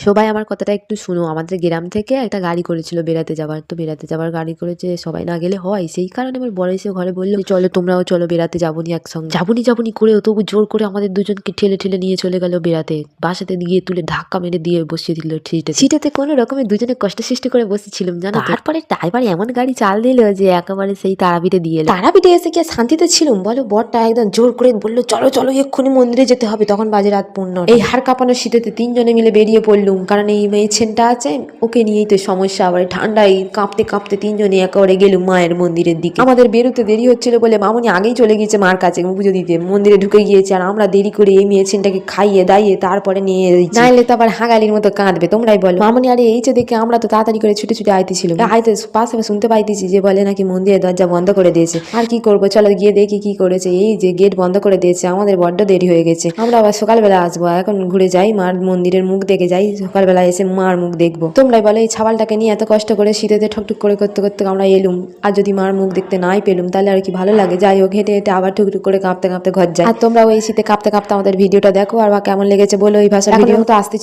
সবাই আমার কথাটা একটু শুনো। আমাদের গ্রাম থেকে একটা গাড়ি করেছিল বেড়াতে যাবার। তো বেড়াতে যাবার গাড়ি করেছে, সবাই না গেলে হয়। সেই কারণে আমার বড় এসে ঘরে বলল, চলো তোমরাও চলো বেড়াতে যাবনি একসঙ্গে। যাবনি করেও তবু জোর করে আমাদের দুজনকে ঠেলে ঠেলে নিয়ে চলে গেল বেড়াতে। বাসাতে গিয়ে তুলে ধাক্কা মেরে দিয়ে বসিয়ে দিল সিটেতে কোনো রকমের দুজনে কষ্ট সৃষ্টি করে বসেছিলাম জানো। তারপরে ড্রাইভার এমন গাড়ি চাল দিল যে একেবারে সেই তারাপীঠে দিয়ে এলো। তারাপীঠে এসে কি শান্তিতে ছিলাম বলো? বরটা একদম জোর করে বললো, চলো চলো এক্ষুনি মন্দিরে যেতে হবে। তখন বাজে রাত 15। এই হাড় কাঁপানো শীতেতে তিনজনে মিলে বেরিয়ে পড়লুম, কারণ এই মেয়ে ছেনটা আছে, ওকে নিয়েই তো সমস্যা। আবার ঠান্ডায় কাঁপতে কাঁপতে তিনজনে একেবারে গেলুম মায়ের মন্দিরের দিকে। আমাদের বেরোতে দেরি হচ্ছিল বলে মামনি আগেই চলে গিয়েছে মার কাছে পুজো দিতে, মন্দিরে ঢুকে গিয়েছে। আর আমরা দেরি করে এই মেয়ে ছেনটাকে খাইয়ে দাইয়ে তারপরে নিয়ে এসেছি, নাইলে তো আবার হাগালির মতো কাঁদবে। তোমরাই বলো। মামনি আরে এই যে দেখে আমরা তো তাড়াতাড়ি করে ছুটে ছুটে আইতেছিলাম। আইতে পাশে শুনতে পাইতেছি যে বলে নাকি মন্দিরের দরজা বন্ধ করে দিয়েছে। আর কি করবো, চলো গিয়ে দেখি কি করেছে। এই যে গেট বন্ধ করে দিয়েছে, আমাদের বড্ড দেরি হয়ে গেছে। আমরা আবার সকালবেলা আসবো, এখন ঘুরে যাই মার মন্দিরের মুখ দেখে যাই, সকালবেলা এসে মার মুখ দেখবো। তোমরাই বলো, এই ছাবালটাকে নিয়ে এত কষ্ট করে শীতেতে ঠকঠুক করে করতে করতে আমরা এলুম, আর যদি মার মুখ দেখতে নাই পেলুম তাহলে আর কি ভালো লাগে। যাই হোক, হেঁটে হেঁটে আবার ঠুকঠুক করে কাঁপতে কাঁপতে ঘর যাই। আর তোমরা ওই শীতে কাঁপতে কাঁপতে আমাদের ভিডিওটা দেখো, আর কেমন লেগেছে বলো। এই ভাষা ভিডিও তো আসতে